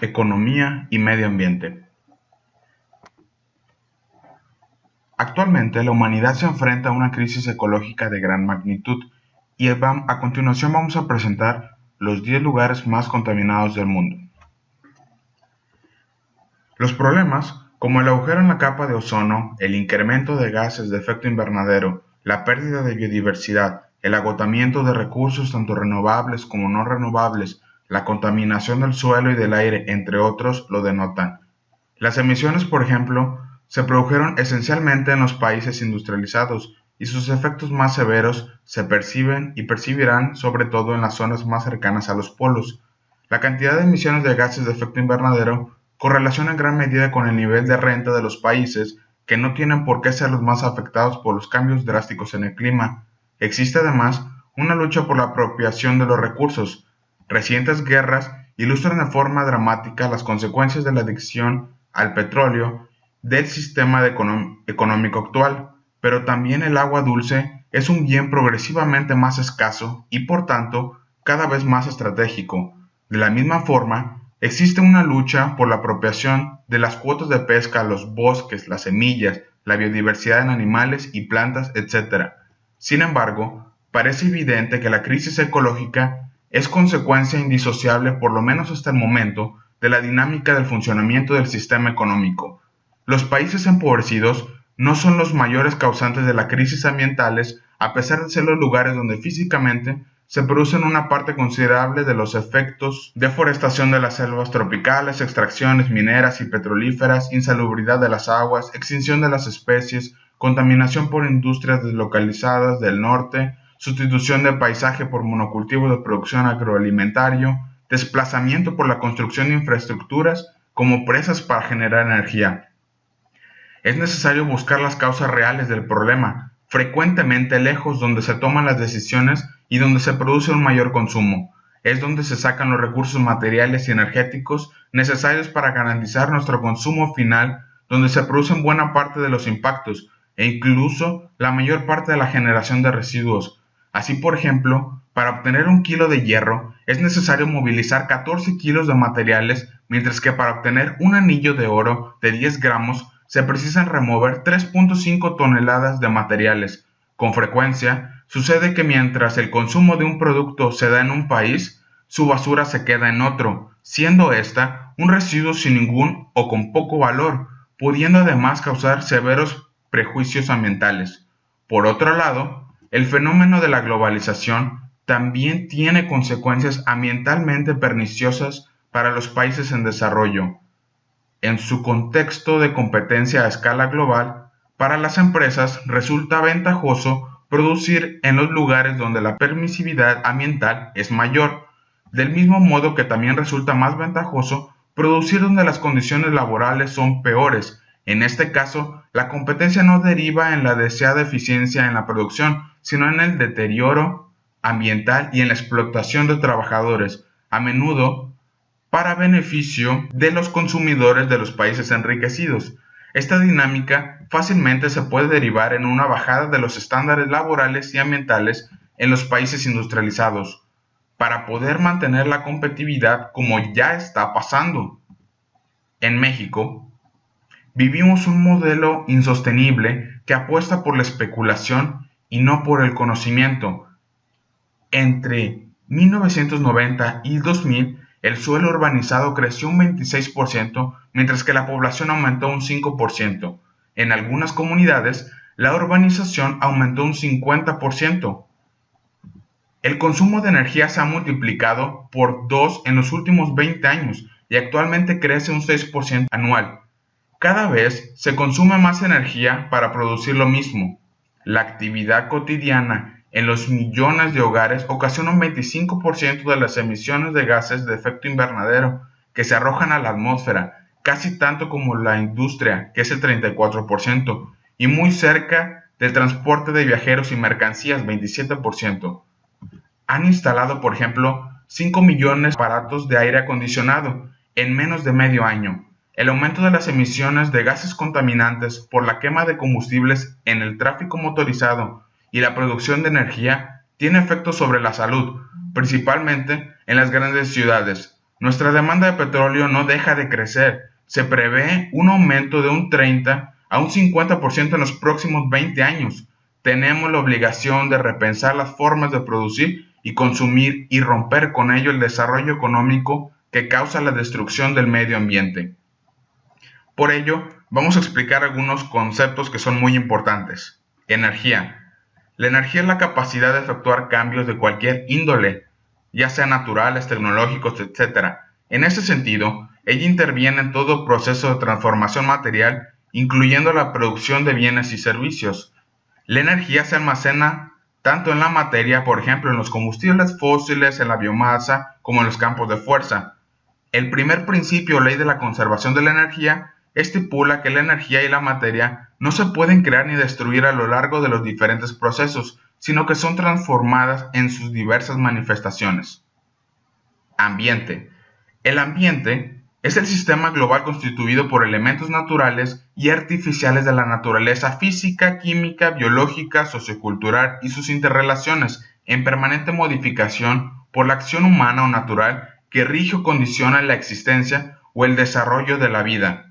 economía y medio ambiente. Actualmente la humanidad se enfrenta a una crisis ecológica de gran magnitud y a continuación vamos a presentar los 10 lugares más contaminados del mundo. Los problemas, como el agujero en la capa de ozono, el incremento de gases de efecto invernadero, la pérdida de biodiversidad, el agotamiento de recursos tanto renovables como no renovables, la contaminación del suelo y del aire, entre otros, lo denotan. Las emisiones, por ejemplo, se produjeron esencialmente en los países industrializados y sus efectos más severos se perciben y percibirán sobre todo en las zonas más cercanas a los polos. La cantidad de emisiones de gases de efecto invernadero correlaciona en gran medida con el nivel de renta de los países, que no tienen por qué ser los más afectados por los cambios drásticos en el clima. Existe además una lucha por la apropiación de los recursos. Recientes guerras ilustran de forma dramática las consecuencias de la adicción al petróleo del sistema económico actual, pero también el agua dulce es un bien progresivamente más escaso y por tanto cada vez más estratégico. De la misma forma, existe una lucha por la apropiación de las cuotas de pesca a los bosques, las semillas, la biodiversidad en animales y plantas, etc. Sin embargo, parece evidente que la crisis ecológica es consecuencia indisociable, por lo menos hasta el momento, de la dinámica del funcionamiento del sistema económico. Los países empobrecidos no son los mayores causantes de las crisis ambientales, a pesar de ser los lugares donde físicamente se producen una parte considerable de los efectos: deforestación de las selvas tropicales, extracciones mineras y petrolíferas, insalubridad de las aguas, extinción de las especies, contaminación por industrias deslocalizadas del norte, sustitución de paisaje por monocultivos de producción agroalimentario, desplazamiento por la construcción de infraestructuras como presas para generar energía. Es necesario buscar las causas reales del problema, frecuentemente lejos donde se toman las decisiones y donde se produce un mayor consumo. Es donde se sacan los recursos materiales y energéticos necesarios para garantizar nuestro consumo final, donde se producen buena parte de los impactos e incluso la mayor parte de la generación de residuos. Así, por ejemplo, para obtener 1 kilo de hierro es necesario movilizar 14 kilos de materiales, mientras que para obtener un anillo de oro de 10 gramos se precisan remover 3.5 toneladas de materiales. Con frecuencia, sucede que mientras el consumo de un producto se da en un país, su basura se queda en otro, siendo esta un residuo sin ningún o con poco valor, pudiendo además causar severos prejuicios ambientales. Por otro lado, el fenómeno de la globalización también tiene consecuencias ambientalmente perniciosas para los países en desarrollo. En su contexto de competencia a escala global, para las empresas resulta ventajoso producir en los lugares donde la permisividad ambiental es mayor, del mismo modo que también resulta más ventajoso producir donde las condiciones laborales son peores. En este caso, la competencia no deriva en la deseada eficiencia en la producción, sino en el deterioro ambiental y en la explotación de trabajadores, a menudo para beneficio de los consumidores de los países enriquecidos. Esta dinámica fácilmente se puede derivar en una bajada de los estándares laborales y ambientales en los países industrializados, para poder mantener la competitividad, como ya está pasando. En México, vivimos un modelo insostenible que apuesta por la especulación y no por el conocimiento. Entre 1990 y 2000, el suelo urbanizado creció un 26%, mientras que la población aumentó un 5%. En algunas comunidades, la urbanización aumentó un 50%. El consumo de energía se ha multiplicado por 2 en los últimos 20 años y actualmente crece un 6% anual. Cada vez se consume más energía para producir lo mismo. La actividad cotidiana en los millones de hogares ocasiona un 25% de las emisiones de gases de efecto invernadero que se arrojan a la atmósfera, casi tanto como la industria, que es el 34%, y muy cerca del transporte de viajeros y mercancías, 27%. Han instalado, por ejemplo, 5 millones de aparatos de aire acondicionado en menos de medio año. El aumento de las emisiones de gases contaminantes por la quema de combustibles en el tráfico motorizado y la producción de energía tiene efectos sobre la salud, principalmente en las grandes ciudades. nuestra demanda de petróleo no deja de crecer. Se prevé un aumento de un 30 a un 50% en los próximos 20 años. Tenemos la obligación de repensar las formas de producir y consumir y romper con ello el desarrollo económico que causa la destrucción del medio ambiente. Por ello, vamos a explicar algunos conceptos que son muy importantes. Energía. La energía es la capacidad de efectuar cambios de cualquier índole, ya sean naturales, tecnológicos, etc. En ese sentido, ella interviene en todo proceso de transformación material, incluyendo la producción de bienes y servicios. La energía se almacena tanto en la materia, por ejemplo, en los combustibles fósiles, en la biomasa, como en los campos de fuerza. El primer principio o ley de la conservación de la energía estipula que la energía y la materia no se pueden crear ni destruir a lo largo de los diferentes procesos, sino que son transformadas en sus diversas manifestaciones. Ambiente. El ambiente es el sistema global constituido por elementos naturales y artificiales de la naturaleza física, química, biológica, sociocultural y sus interrelaciones, en permanente modificación por la acción humana o natural que rige o condiciona la existencia o el desarrollo de la vida.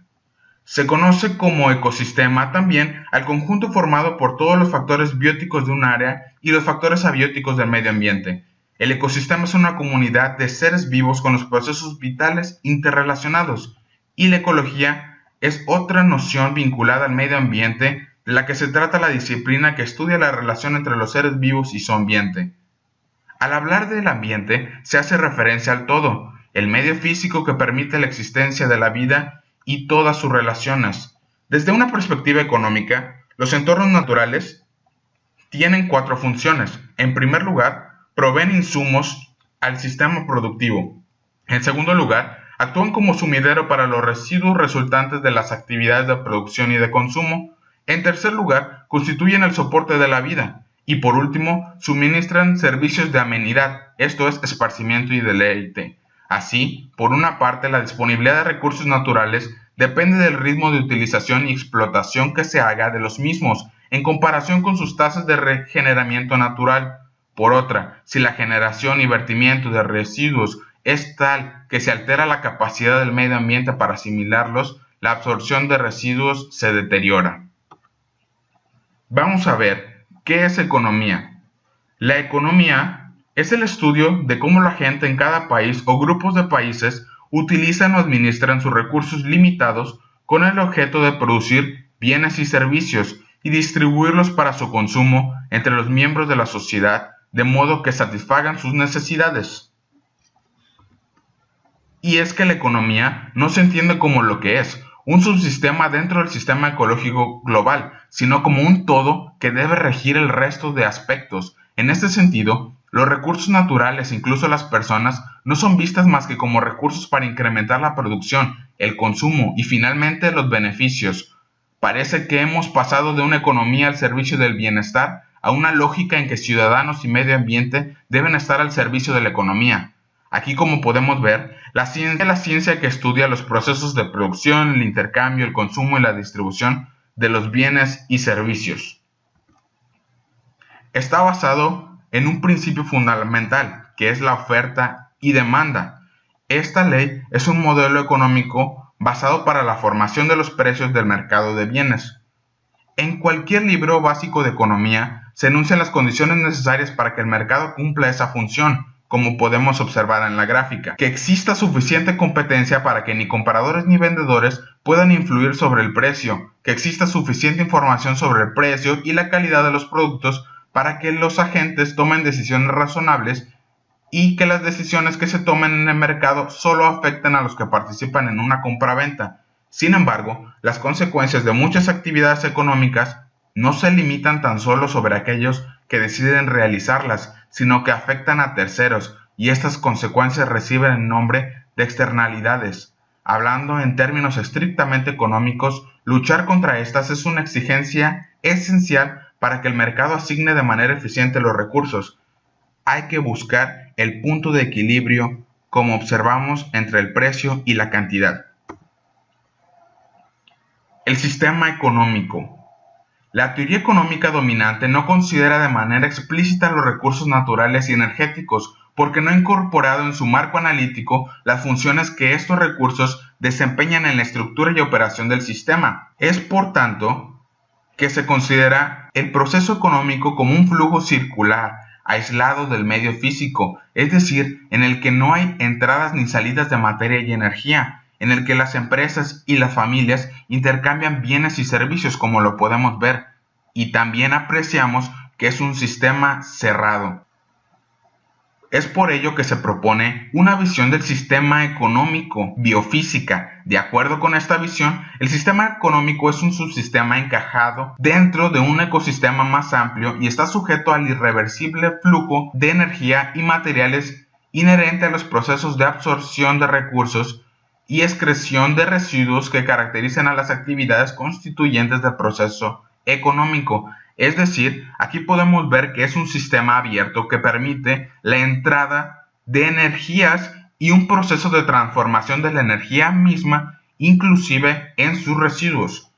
Se conoce como ecosistema también al conjunto formado por todos los factores bióticos de un área y los factores abióticos del medio ambiente. El ecosistema es una comunidad de seres vivos con los procesos vitales interrelacionados, y la ecología es otra noción vinculada al medio ambiente de la que se trata la disciplina que estudia la relación entre los seres vivos y su ambiente. Al hablar del ambiente se hace referencia al todo, el medio físico que permite la existencia de la vida y todas sus relaciones. Desde una perspectiva económica, los entornos naturales tienen 4 funciones. En primer lugar, proveen insumos al sistema productivo. En segundo lugar, actúan como sumidero para los residuos resultantes de las actividades de producción y de consumo. En tercer lugar, constituyen el soporte de la vida. Y por último, suministran servicios de amenidad, esto es, esparcimiento y deleite. Así, por una parte, la disponibilidad de recursos naturales depende del ritmo de utilización y explotación que se haga de los mismos en comparación con sus tasas de regeneramiento natural. Por otra, si la generación y vertimiento de residuos es tal que se altera la capacidad del medio ambiente para asimilarlos, la absorción de residuos se deteriora. Vamos a ver, ¿qué es economía? La economía es el estudio de cómo la gente en cada país o grupos de países utilizan o administran sus recursos limitados con el objeto de producir bienes y servicios y distribuirlos para su consumo entre los miembros de la sociedad de modo que satisfagan sus necesidades. Y es que la economía no se entiende como lo que es, un subsistema dentro del sistema ecológico global, sino como un todo que debe regir el resto de aspectos. En este sentido, los recursos naturales, incluso las personas, no son vistas más que como recursos para incrementar la producción, el consumo y finalmente los beneficios. Parece que hemos pasado de una economía al servicio del bienestar a una lógica en que ciudadanos y medio ambiente deben estar al servicio de la economía. Aquí, como podemos ver, la ciencia es la ciencia que estudia los procesos de producción, el intercambio, el consumo y la distribución de los bienes y servicios. Está basado en un principio fundamental, que es la oferta y demanda. Esta ley es un modelo económico basado para la formación de los precios del mercado de bienes. En cualquier libro básico de economía se enuncian las condiciones necesarias para que el mercado cumpla esa función, como podemos observar en la gráfica. Que exista suficiente competencia para que ni compradores ni vendedores puedan influir sobre el precio, que exista suficiente información sobre el precio y la calidad de los productos para que los agentes tomen decisiones razonables y que las decisiones que se tomen en el mercado solo afecten a los que participan en una compra-venta. Sin embargo, las consecuencias de muchas actividades económicas no se limitan tan solo sobre aquellos que deciden realizarlas, sino que afectan a terceros, y estas consecuencias reciben el nombre de externalidades. Hablando en términos estrictamente económicos, luchar contra estas es una exigencia esencial para que el mercado asigne de manera eficiente los recursos. Hay que buscar el punto de equilibrio, como observamos, entre el precio y la cantidad. El sistema económico. La teoría económica dominante no considera de manera explícita los recursos naturales y energéticos, porque no ha incorporado en su marco analítico las funciones que estos recursos desempeñan en la estructura y operación del sistema. Es, por tanto, que se considera el proceso económico como un flujo circular, aislado del medio físico, es decir, en el que no hay entradas ni salidas de materia y energía, en el que las empresas y las familias intercambian bienes y servicios, como lo podemos ver, y también apreciamos que es un sistema cerrado. Es por ello que se propone una visión del sistema económico biofísica. De acuerdo con esta visión, el sistema económico es un subsistema encajado dentro de un ecosistema más amplio y está sujeto al irreversible flujo de energía y materiales inherente a los procesos de absorción de recursos y excreción de residuos que caracterizan a las actividades constituyentes del proceso económico. Es decir, aquí podemos ver que es un sistema abierto que permite la entrada de energías y un proceso de transformación de la energía misma, inclusive en sus residuos.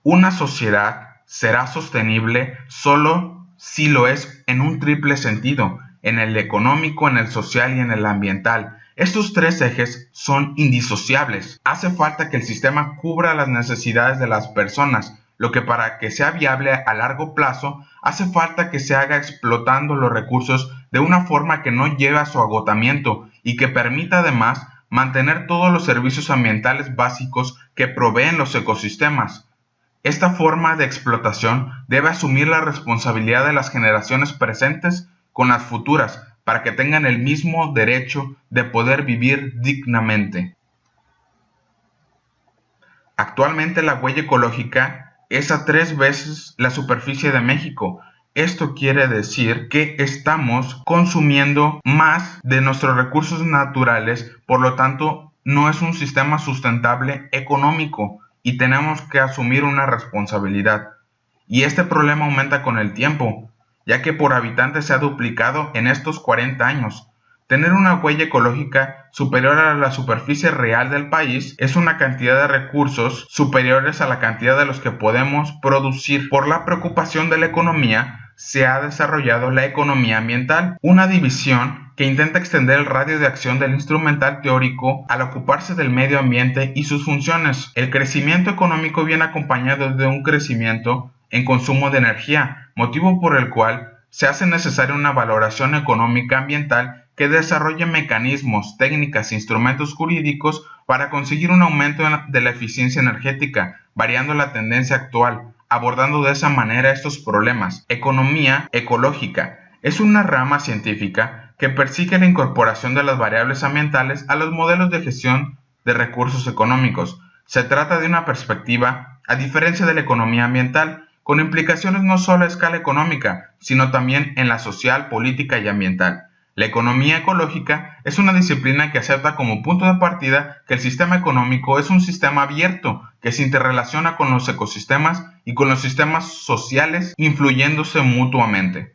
Una sociedad será sostenible solo si lo es en un triple sentido, en el económico, en el social y en el ambiental. Estos tres ejes son indisociables. Hace falta que el sistema cubra las necesidades de las personas, lo que para que sea viable a largo plazo hace falta que se haga explotando los recursos de una forma que no lleve a su agotamiento y que permita además mantener todos los servicios ambientales básicos que proveen los ecosistemas. Esta forma de explotación debe asumir la responsabilidad de las generaciones presentes con las futuras para que tengan el mismo derecho de poder vivir dignamente. Actualmente la huella ecológica es a 3 veces la superficie de México. Esto quiere decir que estamos consumiendo más de nuestros recursos naturales, por lo tanto no es un sistema sustentable económico y tenemos que asumir una responsabilidad. Y este problema aumenta con el tiempo, ya que por habitante se ha duplicado en estos 40 años. Tener una huella ecológica superior a la superficie real del país es una cantidad de recursos superiores a la cantidad de los que podemos producir. Por la preocupación de la economía, se ha desarrollado la economía ambiental, una división que intenta extender el radio de acción del instrumental teórico al ocuparse del medio ambiente y sus funciones. El crecimiento económico viene acompañado de un crecimiento en consumo de energía, motivo por el cual se hace necesaria una valoración económica ambiental que desarrolle mecanismos, técnicas e instrumentos jurídicos para conseguir un aumento de la eficiencia energética, variando la tendencia actual, abordando de esa manera estos problemas. Economía ecológica es una rama científica que persigue la incorporación de las variables ambientales a los modelos de gestión de recursos económicos. Se trata de una perspectiva, a diferencia de la economía ambiental, con implicaciones no solo a escala económica, sino también en la social, política y ambiental. La economía ecológica es una disciplina que acepta como punto de partida que el sistema económico es un sistema abierto que se interrelaciona con los ecosistemas y con los sistemas sociales, influyéndose mutuamente.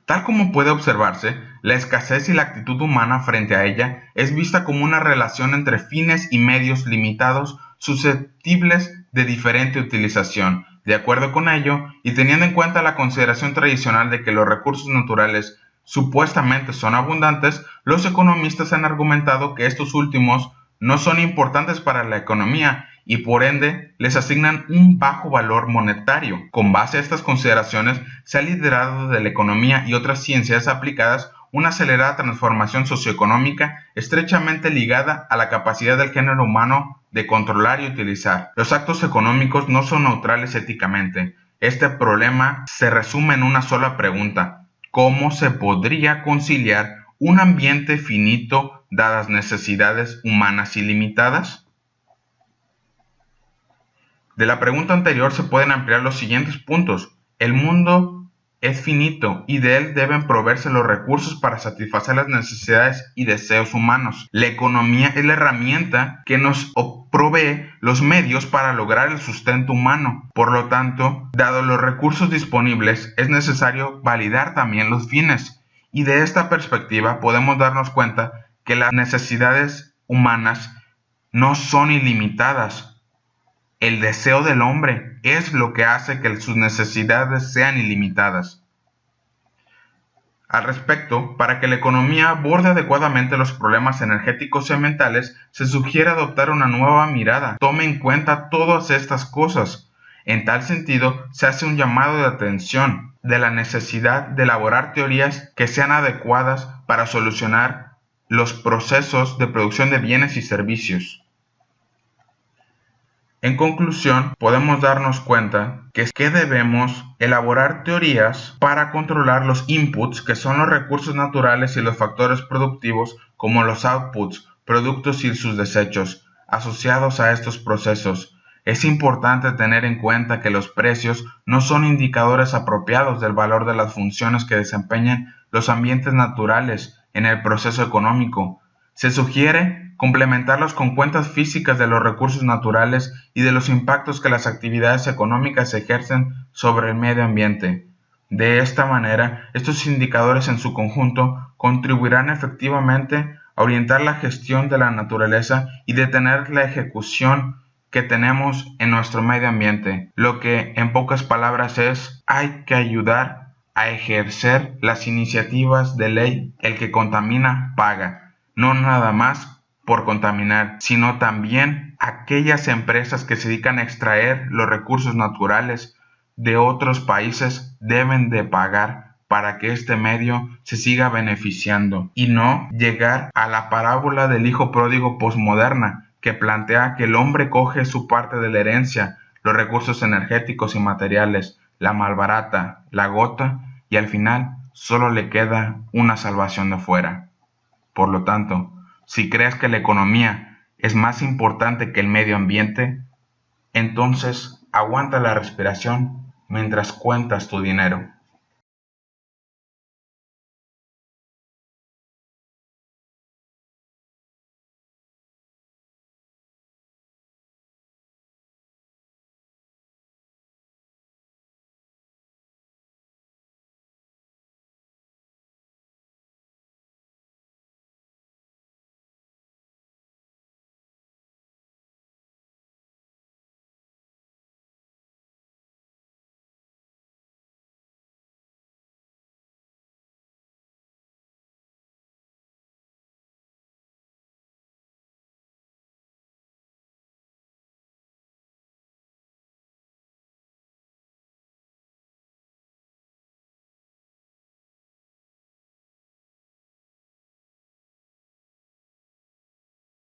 Tal como puede observarse, la escasez y la actitud humana frente a ella es vista como una relación entre fines y medios limitados susceptibles de diferente utilización. De acuerdo con ello, y teniendo en cuenta la consideración tradicional de que los recursos naturales supuestamente son abundantes, los economistas han argumentado que estos últimos no son importantes para la economía y por ende les asignan un bajo valor monetario. Con base a estas consideraciones, se ha liderado de la economía y otras ciencias aplicadas una acelerada transformación socioeconómica estrechamente ligada a la capacidad del género humano de controlar y utilizar. Los actos económicos no son neutrales éticamente. Este problema se resume en una sola pregunta: ¿cómo se podría conciliar un ambiente finito dadas necesidades humanas ilimitadas? De la pregunta anterior se pueden ampliar los siguientes puntos. El mundo es finito y de él deben proveerse los recursos para satisfacer las necesidades y deseos humanos. La economía es la herramienta que nos provee los medios para lograr el sustento humano. Por lo tanto, dado los recursos disponibles, es necesario validar también los fines. Y de esta perspectiva podemos darnos cuenta que las necesidades humanas no son ilimitadas. El deseo del hombre es lo que hace que sus necesidades sean ilimitadas. Al respecto, para que la economía aborde adecuadamente los problemas energéticos y ambientales, se sugiere adoptar una nueva mirada. Tome en cuenta todas estas cosas. En tal sentido, se hace un llamado de atención de la necesidad de elaborar teorías que sean adecuadas para solucionar los procesos de producción de bienes y servicios. En conclusión, podemos darnos cuenta que debemos elaborar teorías para controlar los inputs, que son los recursos naturales, y los factores productivos, como los outputs, productos y sus desechos, asociados a estos procesos. Es importante tener en cuenta que los precios no son indicadores apropiados del valor de las funciones que desempeñan los ambientes naturales en el proceso económico. Se sugiere complementarlos con cuentas físicas de los recursos naturales y de los impactos que las actividades económicas ejercen sobre el medio ambiente. De esta manera, estos indicadores en su conjunto contribuirán efectivamente a orientar la gestión de la naturaleza y detener la ejecución que tenemos en nuestro medio ambiente. Lo que en pocas palabras es, hay que ayudar a ejercer las iniciativas de ley. El que contamina paga, no nada más por contaminar, sino también aquellas empresas que se dedican a extraer los recursos naturales de otros países deben de pagar para que este medio se siga beneficiando, y no llegar a la parábola del hijo pródigo posmoderna, que plantea que el hombre coge su parte de la herencia, los recursos energéticos y materiales, la malbarata, la gota, y al final solo le queda una salvación de fuera. Por lo tanto, si crees que la economía es más importante que el medio ambiente, entonces aguanta la respiración mientras cuentas tu dinero.